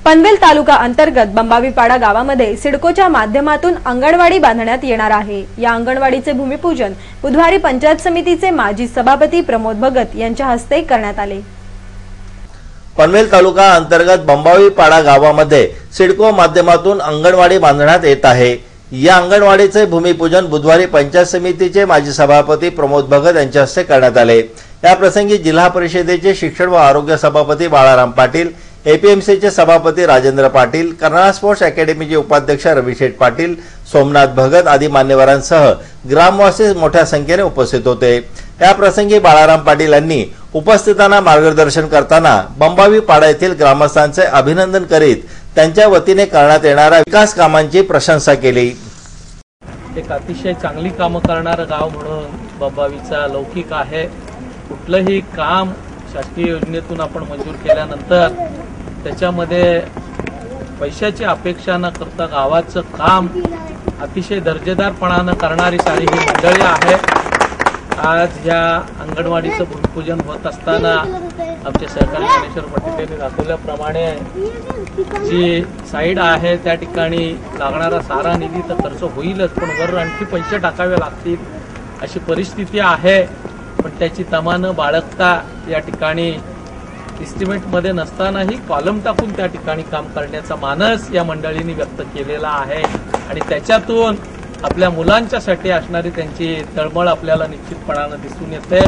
पनवेल तालुका अंतर्गत बंबावीपाडा गावामध्ये सिडकोच्या माध्यमातून अंगणवाडी बांधण्यात येणार आहे। या अंगणवाडीचे भूमिपूजन बुधवारी पंचायत समितीचे माजी सभापती प्रमोद भगत यांच्या हस्ते करण्यात आले। पनवेल तालुका अंतर्गत बंबावीपाडा गावामध्ये सिडको माध्यमातून अंगणवाडी बांधण्यात येत आहे। या अंगणवाडीचे भूमिपूजन बुधवारी पंचायत समितीचे माजी सभापती प्रमोद भगत यांच्या हस्ते करण्यात आले। या प्रसंगी जिल्हा परिषदेचे शिक्षण व आरोग्य सभापती बाळाराम पाटील, एपीएमसीचे सभापती राजेंद्र पाटील, कर्नाळा स्पोर्ट्स अकॅडमीचे उपाध्यक्ष रविशेठ पाटील, सोमनाथ भगत आदी मान्यवरांसह ग्रामवासी मोठ्या संख्येने उपस्थित होते। या प्रसंगी बाळाराम पाटील यांनी उपस्थितांना मार्गदर्शन करताना बंबावीपाडा येथील ग्रामस्थांचे अभिनंदन करीत त्यांच्या वतीने करण्यात येणाऱ्या विकास कामांची प्रशंसा केली। एक अतिशय चांगली कामं करणारं गाव म्हणून बंबावीचा लौकिक आहे। कुठलंही काम शासकीय योजनेतून आपण मंजूर केल्यानंतर त्याच्यामध्ये पैशाची अपेक्षा न करता गावाचं काम अतिशय दर्जेदारपणानं करणारी सारी ही मंडळी आहे। आज या अंगणवाडीचं भूमिपूजन होत असताना आमचे सहकारी ज्ञानेश्वर पाटील यांनी दाखवल्याप्रमाणे जी साईड आहे त्या ठिकाणी लागणारा सारा निधी तर खर्च होईलच, पण वर आणखी पैसे टाकावे लागतील अशी परिस्थिती आहे। पण त्याची तमा न बाळगता या ठिकाणी इस्टिमेटमध्ये नसतानाही कॉलम टाकून त्या ठिकाणी काम करण्याचा मानस या मंडळींनी व्यक्त केलेला आहे आणि त्याच्यातून आपल्या मुलांच्यासाठी असणारी त्यांची तळमळ आपल्याला निश्चितपणाने दिसून येते।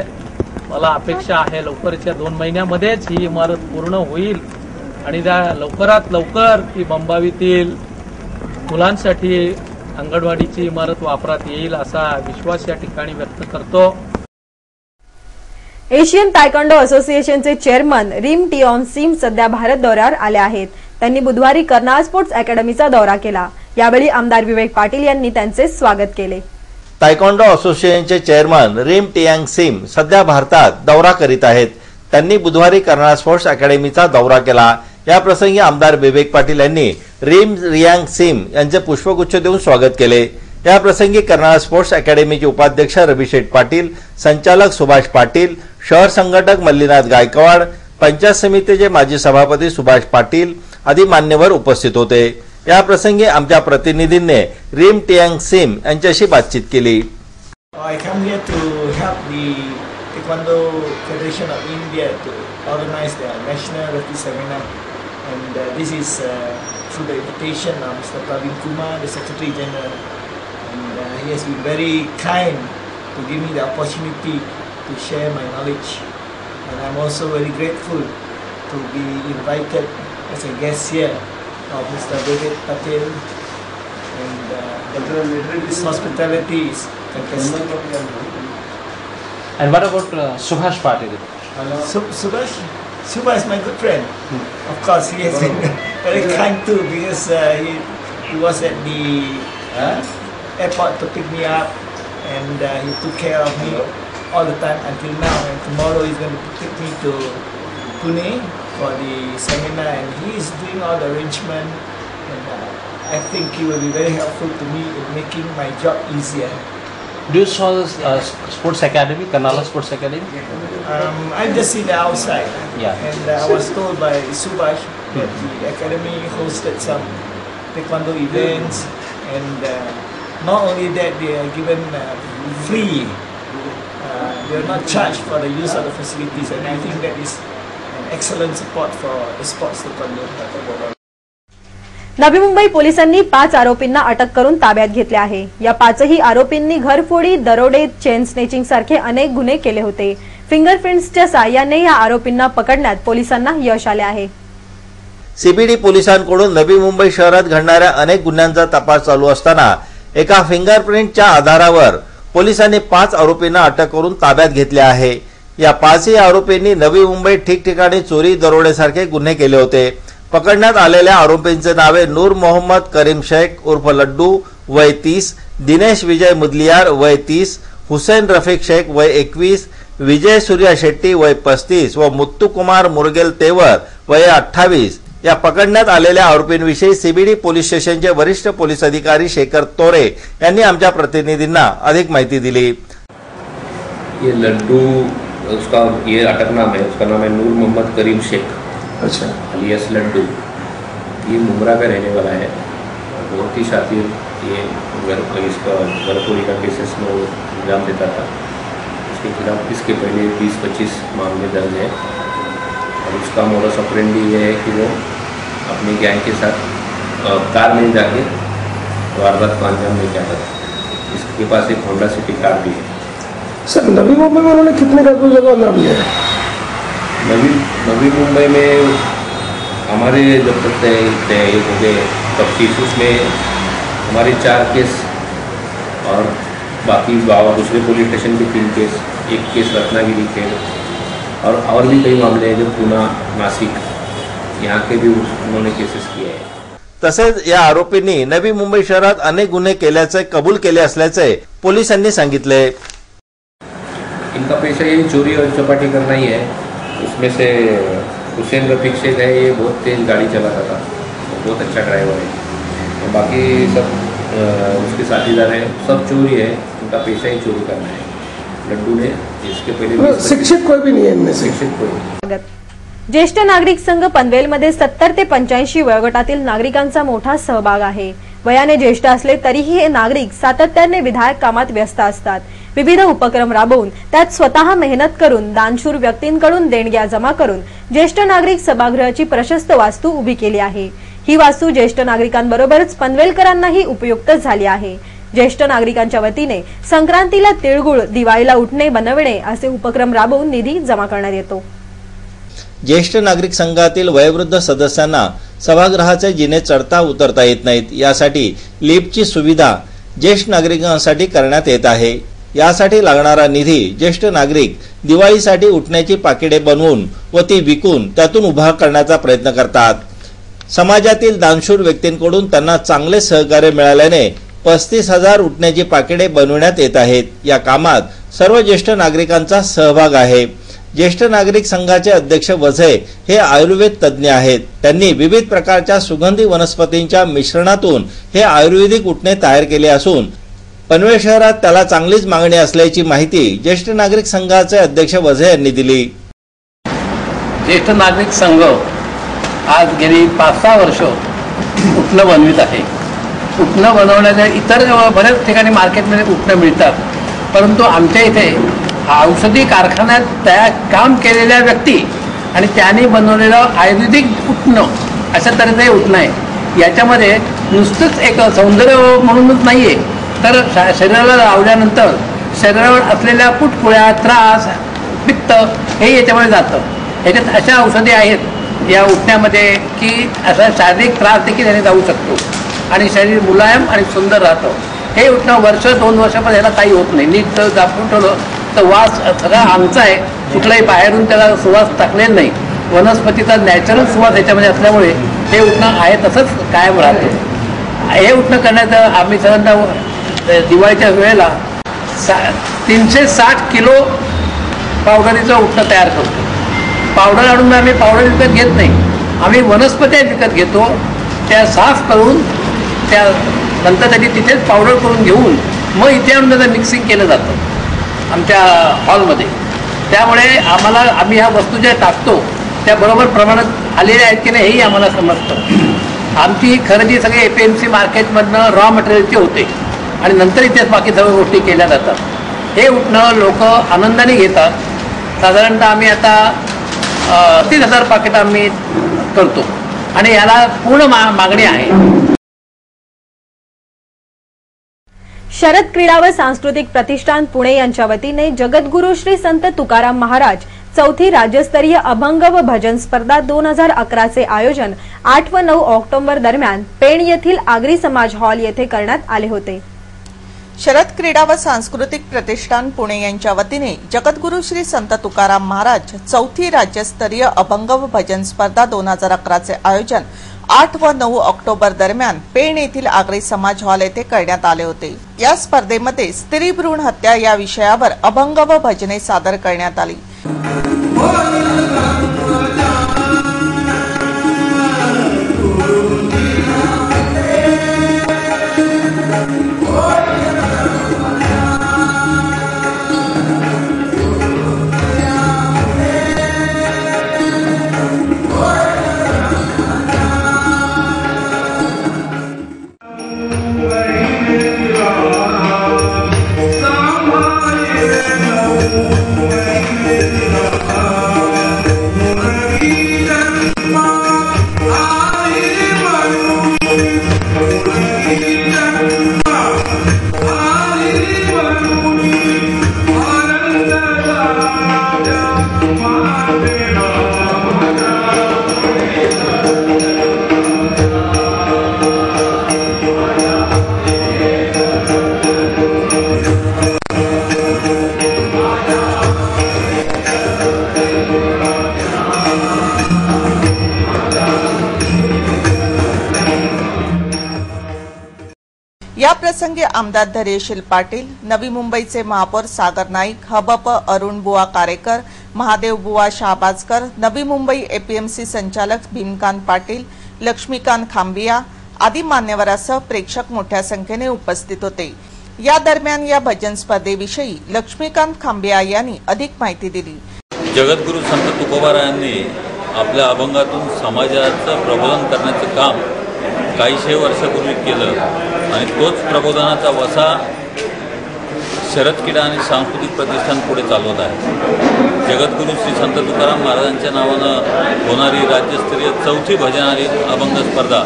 मला अपेक्षा आहे लवकरच्या 2 महिन्यामध्येच ही इमारत पूर्ण होईल आणि त्या लवकरात लवकर ती बंबावीतील मुलांसाठी अंगणवाडीची इमारत वापरात येईल असा विश्वास या ठिकाणी व्यक्त करतो। एशियन तायक्वांडो असोसिएशनचे चेअरमन रिम टिऑन सिम सध्या भारत दौऱ्यावर आले आहेत। त्यांनी बुधवारी कर्नाळा स्पोर्ट्स अकॅडमीचा दौरा केला। यावेळी आमदार विवेक पाटील यांनी त्यांचे स्वागत केले। तायक्वांडो असोसिएशनचे चेअरमन रिम टिऑन सिम सध्या भारतात दौरा करीत आहेत। त्यांनी बुधवारी कर्नाळा स्पोर्ट्स अकॅडमीचा दौरा केला। या प्रसंगी आमदार विवेक पाटील यांनी रिम रियांग सिम यांचे पुष्पगुच्छ देऊन स्वागत केले। या प्रसंगी कर्नाळा स्पोर्ट्स अकॅडमीचे उपाध्यक्ष रविशेठ पाटील, संचालक सुभाष पाटील, शहर संघटक मल्लीनाथ गायकवाड, पंचायत समितीचे माजी सभापती सुभाष पाटील आदी मान्यवर उपस्थित होते। या प्रसंगी आमच्या प्रतिनिधींनी रिम टिऑन सिम यांच्याशी बातचीत केली। I come here to help the Taekwondo Federation of India to organize the national rugby seminar, and this is through the invitation of Mr. Pravin Kumar, the Secretary General, and he has been very kind to give me the opportunity to share my knowledge, and I'm also very grateful to be invited as a guest here of Mr. David Patel, and his hospitality is fantastic. And what about Subhash Patil? Subhash is my good friend. Of course, he has been very kind too, because he was at the airport to pick me up, and he took care of me all the time until now. And tomorrow he's going to take me to Pune for the seminar, and he is doing all the arrangement. And I think he will be very helpful to me in making my job easier. Do you saw this sports academy, Karnala Sports Academy? I just see the outside. Yeah. And I was told by Subhash that the academy hosted some taekwondo events, and not only that, they are given free. They are not charged for the use of the facilities, and I think that is an excellent support for the sports taekwondo. Navi Mumbai पोलिसांनी 5 आरोपींना अटक करून ताब्यात घेतले आहे। या 5ही आरोपींनी घरफोडी, दरोडे, चेन स्नेचिंग सारखे अनेक गुन्हे केले होते। फिंगरप्रिंट्सच्या साहाय्याने या आरोपींना पकडण्यात पोलिसांना यश आले आहे। सीबीडी पोलिसांकडून नवी मुंबई शहरात घडणाऱ्या अनेक गुन्ह्यांचा तपास चालू असताना एका फिंगरप्रिंटच्या आधारावर पोलिसांनी 5 आरोपींना अटक करून ताब्यात घेतले आहे। या 5ही आरोपींनी नवी मुंबईत ठिकठिकाणी चोरी, दरोडेसारखे गुन्हे केले होते। पकडण्यात आलेल्या आरोपींचे नावे नूर मोहम्मद करीम शेख उर्फ लड्डू वय 30, दिनेश विजय मुदलियार वय 30, हुसेन रफीक शेख वय 21, विजय सूर्या शेट्टी वय 35 व मुत्तू कुमार मुरगेल तेवर वय 28 या पकडण्यात आलेल्या आरोपींविषयी सीबीडी पोलीस स्टेशनचे वरिष्ठ पोलीस अधिकारी शेखर तोरे यांनी आमच्या प्रतिनिधींना अधिक माहिती दिली। ये लड्डू उसका ये अटक नाम है, उसका नाम है नूर मोहम्मद करीम शेख, अच्छा, अलियास लड्डू। ये मुमरा का रहने वाला है, बहुत ही शातिर, ये इसका घरफोड़ी का केसेस में वो अंजाम देता था। इसके खिलाफ इसके पहले 20-25 मामले दर्ज हैं और उसका मोडस ऑपरेंडी ये है कि वो अपनी गैंग के साथ कार में जाके वारदात को अंजाम नहीं जाता था। इसके पास एक होंडा सिटी कार भी है। सर, नवी मुंबई में उन्होंने कितने जगह नाम लिया है? नवी मुंबई में हमारे जब तक तय हो गए तफ्तीश, उसमें हमारे 4 केस और बाकी दूसरे पुलिस स्टेशन के 3 केस, 1 केस रत्नागिरी के और भी कई मामले हैं जो पुणे, नासिक यहाँ के भी उन्होंने केसेस किए हैं। तसेच या आरोपींनी नवी मुंबई शहरात अनेक गुन्हे केल्याचे कबूल केले असल्याचे पोलिसांनी सांगितले। इनका पेशा यही चोरी और चपाटी करना ही है। उसमें से हुसैन रफीक शेख है, ये बहुत तेज़ गाड़ी चलाता था, बहुत अच्छा ड्राइवर है। और बाकी सब उसके साथीदार हैं, सब चोरी है, उनका पेशा ही चोरी करना है। लड्डू ने इसके पहले शिक्षित कोई भी नहीं है इनमें, शिक्षित कोई। ज्येष्ठ नागरिक संघ पनवेलमध्ये 70 ते 85 वयोगटातील नागरिकांचा मोठा सहभाग आहे। वयाने ज्येष्ठ असले तरीही हे नागरिक सातत्याने विधायक कामात व्यस्त असतात। विविध उपक्रम राबवून त्यात स्वतः मेहनत करून दानशूर व्यक्तींकडून देणग्या जमा करून ज्येष्ठ नागरिक सभागृहाची प्रशस्त वास्तू उभी केली आहे। ही वास्तू ज्येष्ठ नागरिकांबरोबरच पनवेलकरांनाही उपयुक्त झाली आहे। ज्येष्ठ नागरिकांच्या वतीने संक्रांतीला तिळगुळ, दिवाळीला उठणे बनवणे असे उपक्रम राबवून निधी जमा करण्यात येतो। ज्येष्ठ नागरिक संघातील वयोवृद्ध सदस्यांना सभागृहाचे जिने चढता उतरता येत नाहीत, यासाठी लिफ्टची सुविधा ज्येष्ठ नागरिकांसाठी करण्यात येत आहे। यासाठी लागणारा निधी ज्येष्ठ नागरिक दिवाळीसाठी उठण्याची पाकिटे बनवून व ती विकून त्यातून उभा करण्याचा प्रयत्न करतात। समाजातील दानशूर व्यक्तींकडून त्यांना चांगले सहकार्य मिळाल्याने 35,000 उठण्याची पाकिटे बनवण्यात येत आहेत। या कामात सर्व ज्येष्ठ नागरिकांचा सहभाग आहे। ज्येष्ठ नागरिक संघाचे अध्यक्ष वझे हे आयुर्वेद तज्ज्ञ आहेत। त्यांनी विविध प्रकारच्या सुगंधी वनस्पतींच्या मिश्रणातून हे आयुर्वेदिक उठणे तयार केले असून पनवेल शहरात त्याला चांगलीच मागणी असल्याची माहिती ज्येष्ठ नागरिक संघाचे अध्यक्ष वझे यांनी दिली। ज्येष्ठ नागरिक संघ आज गेली 5-6 वर्ष उठणं बनवित आहे। उठणं बनवण्याच्या इतर बऱ्याच ठिकाणी मार्केटमध्ये उठणं मिळतात, परंतु आमच्या इथे औषधी कारखान्यात तयार काम केलेल्या व्यक्ती आणि त्यांनी बनवलेलं आयुर्वेदिक उठणं अशा तऱ्हेचं हे उठणं आहे। याच्यामध्ये नुसतंच एक सौंदर्य म्हणूनच नाही आहे, तर शरीराला लावल्यानंतर शरीरावर असलेल्या पुटकुळ्या, त्रास, पित्त हे याच्यामध्ये जातं। याच्यात अशा औषधी आहेत या उठण्यामध्ये की असा शारीरिक त्रास देखील याने जाऊ शकतो आणि शरीर मुलायम आणि सुंदर राहतं। हे उठणं 1-2 वर्षापर्यंत याला काही होत नाही। नीट जापून ठेवलं तर वास सगळा आमचा आहे, कुठलाही बाहेरून त्याला सुवास टाकलेला नाही। वनस्पतीचा नॅचरल सुवास याच्यामध्ये असल्यामुळे हे उठणं आहे तसंच कायम राहतं। हे उठणं करण्याचं आम्ही साधारणतः दिवाळीच्या वेळेला 360 किलो पावडरीचं उठणं तयार करतो। पावडर आणून आम्ही पावडर विकत घेत नाही, आम्ही वनस्पत्या विकत घेतो, त्या साफ करून त्या नंतर त्याची तिथेच पावडर करून घेऊन मग इथे आणून त्याचं मिक्सिंग केलं जातं आमच्या हॉलमध्ये। त्यामुळे आम्ही ह्या वस्तू ज्या टाकतो त्या बरोबर प्रमाणात आलेल्या आहेत की नाही हेही आम्हाला समजतं। आमची ही खरेदी सगळी APMC मार्केटमधनं रॉ मटेरियलची होते आणि नंतर इथेच बाकी सर्व गोष्टी केल्या जातात। हे उठणं लोक आनंदाने घेतात। साधारणतः आम्ही आता 30,000 पाकिट आम्ही करतो आणि याला पूर्ण मागणी आहे। शरद क्रीडा व सांस्कृतिक प्रतिष्ठान पुणे यांच्या वतीने जगद्गुरु श्री संत तुकाराम महाराज चौथी राज्यस्तरीय अभंग व भजन स्पर्धा 2011 चे आयोजन 8 व 9 ऑक्टोबर दरम्यान पेण येथील आगरी समाज हॉल येथे करण्यात आले होते। शरद क्रीडा व सांस्कृतिक प्रतिष्ठान पुणे यांच्या वतीने जगद्गुरु श्री संत तुकाराम महाराज चौथी राज्यस्तरीय अभंग व भजन स्पर्धा 2011 चे आयोजन 8 व 9 ऑक्टोबर दरम्यान पेण येथील आगरी समाज हॉल येथे करण्यात आले होते। या स्पर्धेमध्ये स्त्री भ्रूण हत्या या विषयावर अभंग व भजने सादर करण्यात आली। या प्रसंगी आमदार धैर्यशील पाटील, नवी मुंबईचे महापौर सागर नाईक, हबप अरुण बुवा कारेकर, महादेव बुवा शाहबाजकर, नवी मुंबई एपीएमसी संचालक भीमकांत पाटील, लक्ष्मीकांत खांबिया आदी मान्यवरांसह प्रेक्षक मोठ्या संख्येने उपस्थित होते। या दरम्यान या भजन स्पर्धेविषयी लक्ष्मीकांत खांबिया यांनी अधिक माहिती दिली। जगद्गुरू संत तुकोबारायांनी आपल्या अभंगातून समाजाचं प्रबोधन करण्याचं काम काहीशे वर्षापूर्वी केलं आणि तोच प्रबोधनाचा वसा शरद क्रीडा आणि सांस्कृतिक प्रतिष्ठान पुढे चालवत आहे। जगद्गुरू श्री संत तुकाराम महाराजांच्या नावानं होणारी राज्यस्तरीय 4थी भजनारी अभंग स्पर्धा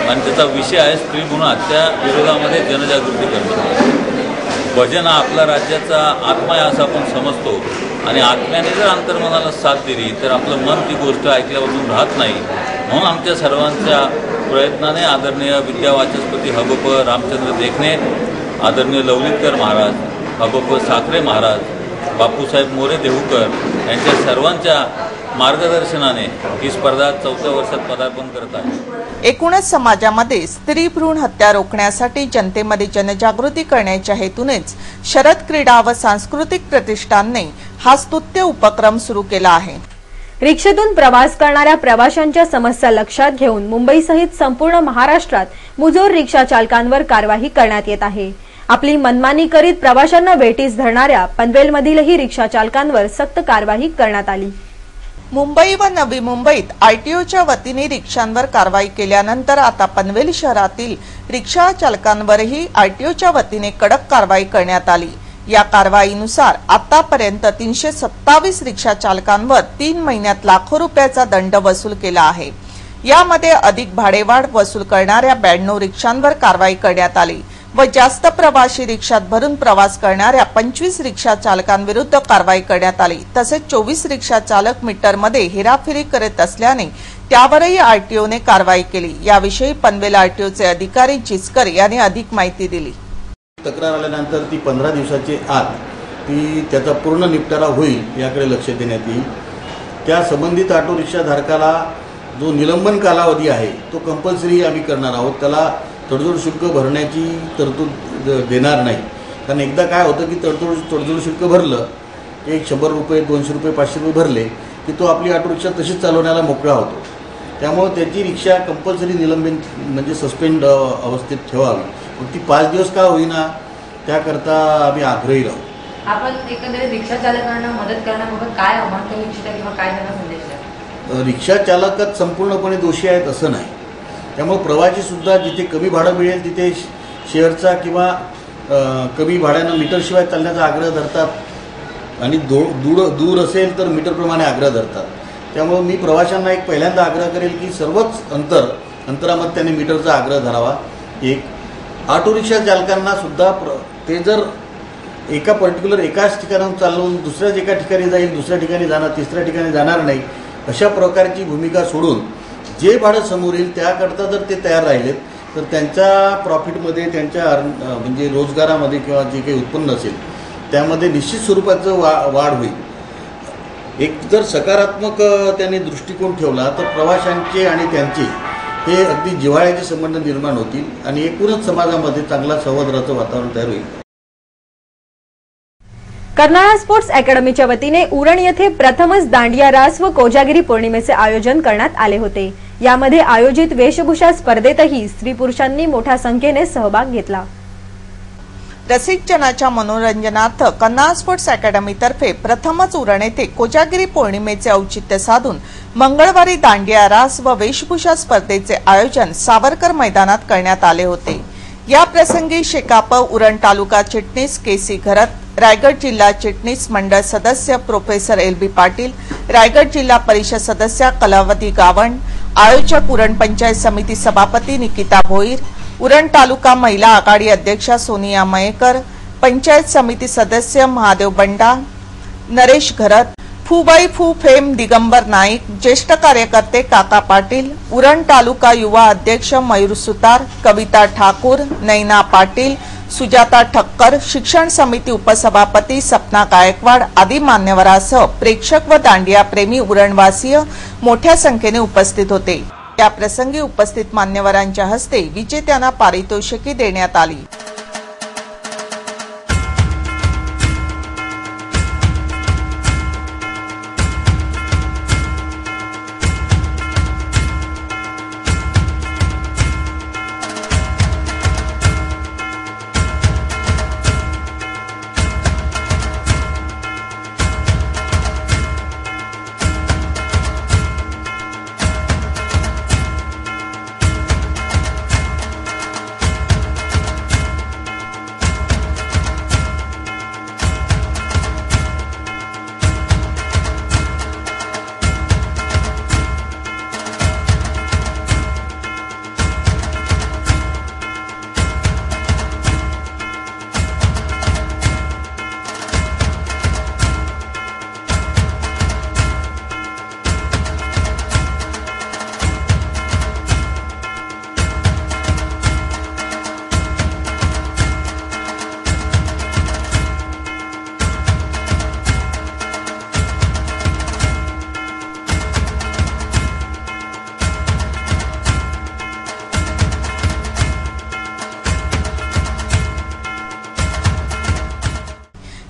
आणि त्याचा विषय आहे स्त्री भ्रूण हत्या विरोधामध्ये जनजागृती करणे। भजन हा आपला राज्याचा आत्मा आहे असं आपण समजतो आणि आत्म्याने जर अंतर्मनाला साथ दिली तर आपलं मन ती गोष्ट ऐकल्यापासून राहत नाही। म्हणून आमच्या सर्वांच्या प्रयत्नाने आदरणीय विद्यावाचस्पती हबप रामचंद्र देखणे, आदरणीय लवलितकर महाराज, हबप साखरे महाराज, बापूसाहेब मोरे देहूकर यांच्या सर्वांच्या मार्गदर्शनाने ही स्पर्धा 4थ्या वर्षात पदार्पण करत आहे। एकूणच समाजामध्ये स्त्री भ्रूण हत्या रोखण्यासाठी जनतेमध्ये जनजागृती करण्याच्या हेतूनेच शरद क्रीडा व सांस्कृतिक प्रतिष्ठानने हा स्तुत्य उपक्रम सुरू केला आहे। रिक्षेतून प्रवास करणाऱ्या प्रवाशांच्या समस्या लक्षात घेऊन मुंबईसहित संपूर्ण महाराष्ट्रात मुजोर रिक्षा चालकांवर कारवाई करण्यात येत आहे। आपली मनमानी करीत प्रवाशांना वेठीस धरणाऱ्या पनवेलमधीलही रिक्षा चालकांवर सक्त कारवाई करण्यात आली। मुंबई व नवी मुंबईत आरटीओच्या वतीने रिक्षांवर कारवाई केल्यानंतर आता पनवेल शहरातील रिक्षा चालकांवरही आरटीओच्या वतीने कडक कारवाई करण्यात आली। या कारवाईनुसार आतापर्यंत 327 रिक्षा चालकांवर 3 महिन्यात लाखो रुपयाचा दंड वसूल केला आहे। यामध्ये अधिक भाडेवाढ वसूल करणाऱ्या 92 रिक्षांवर कारवाई करण्यात आली व जास्त प्रवासी रिक्षात भरून प्रवास करणाऱ्या 25 रिक्षा चालकांविरुद्ध कारवाई करण्यात आली। तसेच 24 रिक्षा चालक मीटरमध्ये हेराफेरी करत असल्याने त्यावरही आरटीओने कारवाई केली। याविषयी पनवेल आरटीओचे अधिकारी जिचकर यांनी अधिक माहिती दिली। तक्रार आल्यानंतर ती 15 दिवसाच्या आत ती त्याचा पूर्ण निपटारा होईल याकडे लक्ष देण्यात येईल। त्या संबंधित ऑटो रिक्षा धारकाला जो निलंबन कालावधी आहे तो कंपल्सरी आम्ही करणार आहोत। त्याला तडजोड शुल्क भरण्याची तरतूद देणार नाही, कारण एकदा काय होतं की तडजोड शुल्क भरलं एक 100 रुपये 200 रुपये 500 रुपये भरले की तो आपली ऑटो रिक्षा तशीच चालवण्याला मोकळा होतो। त्यामुळे त्याची रिक्षा कंपल्सरी निलंबन म्हणजे सस्पेंड अवस्थेत ठेवावी। मग ती 5 दिवस का होईना त्याकरता आम्ही आग्रही राहू। आपण एकंदरीत रिक्षा चालकांना मदत करण्याबाबत काय आव्हान करू इच्छिता किंवा काय त्यांना संदेश द्याल? रिक्षा चालकच संपूर्णपणे दोषी आहेत असं नाही। त्यामुळे प्रवासी सुद्धा जिथे कमी भाडं मिळेल तिथे शेअरचा किंवा कमी भाड्यानं मीटरशिवाय चालण्याचा आग्रह धरतात आणि दूर असेल तर मीटरप्रमाणे आग्रह धरतात। त्यामुळे मी प्रवाशांना एक पहिल्यांदा आग्रह करेल की सर्वच अंतरामध्ये त्यांनी मीटरचा आग्रह धरावा। एक ऑटो रिक्षा चालकांना सुद्धा ते जर एका पर्टिक्युलर एकाच ठिकाणाहून चालवून दुसऱ्याच एका ठिकाणी जाईल, दुसऱ्या ठिकाणी जाणार, तिसऱ्या ठिकाणी जाणार नाही, अशा प्रकारची भूमिका सोडून जे भाडं समोर येईल त्याकरता जर ते तयार राहिलेत तर त्यांच्या प्रॉफिटमध्ये त्यांच्या म्हणजे रोजगारामध्ये किंवा जे काही उत्पन्न असेल त्यामध्ये निश्चित स्वरूपाचं वाढ होईल। एक जर सकारात्मक त्यांनी दृष्टिकोन ठेवला तर प्रवाशांचे आणि त्यांचे हे अगदी जिव्हाळ्याचे संबंध निर्माण होतील आणि एकूणच समाजामध्ये चांगला सौहार्दाचं वातावरण तयार होईल। कर्नाळा स्पोर्ट्स अकॅडमीच्या वतीने उरण येथे प्रथमच दांडिया रास व कोजागिरी पौर्णिमेचे आयोजन करण्यात आले होते। यामध्ये आयोजित वेशभूषा स्पर्धेतही स्त्री पुरुषांनी मोठ्या संख्येने सहभाग घेतला। रसिक जनाच्या मनोरंजनार्थ कर्नाळा स्पोर्ट्स अकॅडमीतर्फे प्रथमच उरण येथे कोजागिरी पौर्णिमेचे औचित्य साधून मंगळवारी दांडिया रास व वेशभूषा स्पर्धेचे आयोजन सावरकर मैदानात करण्यात आले होते। या प्रसंगी शेकाप उरण तालुका चिटणीस केसी घरत, रायगड जिल्हा चिटणीस मंडळ सदस्य प्रोफेसर LB पाटील, रायगड जिल्हा परिषद सदस्य कलावती गावण, आयोजक उरण पंचायत समिती सभापती निकिता भोईर, उरण तालुका महिला आघाडी अध्यक्षा सोनिया मयेकर, पंचायत समिती सदस्य महादेव बंडा, नरेश घरत, फूबाई फू फेम दिगंबर नाईक, ज्येष्ठ कार्यकर्ते काका पाटील, उरण तालुका युवा अध्यक्ष मयूर सुतार, कविता ठाकूर, नैना पाटील, सुजाता ठक्कर, शिक्षण समिती उपसभापती सपना गायकवाड आदी मान्यवरांसह प्रेक्षक व दांडिया प्रेमी उरणवासीय मोठ्या संख्येने उपस्थित होते। या प्रसंगी उपस्थित मान्यवरांच्या हस्ते विजेत्यांना पारितोषिके देण्यात आली।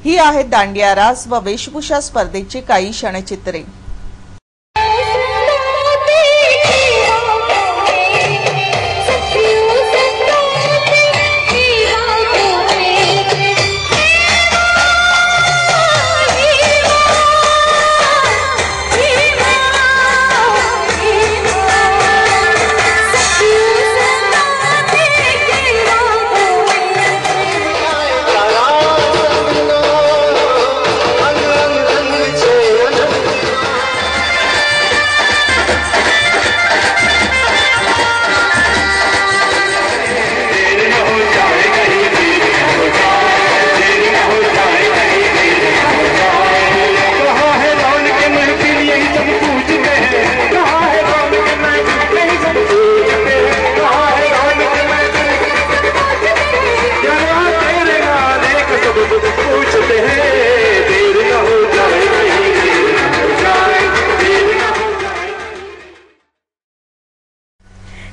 ही आहेत दांडिया रास व वेशभूषा स्पर्धेची काही क्षणचित्रे।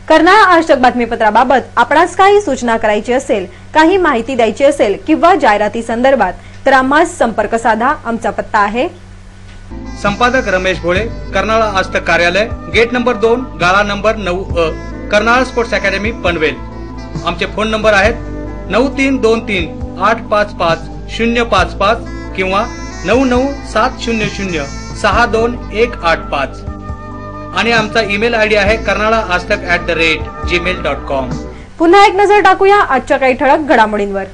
कर्नाळा आजतक बातमीपत्राबाबत आपणास काही सूचना करायची असेल, काही माहिती द्यायची असेल किंवा जाहिराती संदर्भात तर आम्हास संपर्क साधा। आमचा पत्ता आहे संपादक रमेश भोळे, कर्नाळा आजतक कार्यालय, गेट नंबर 2, गाळा number 9A, Karnala sports academy Panvel. आमचे फोन नंबर आहेत 9323855055 किंवा 9970062185 आणि आमचा ईमेल आयडी आहे karnalaaztak@gmail.com। पुन्हा एक नजर टाकूया आजच्या काही ठळक घडामोडींवर।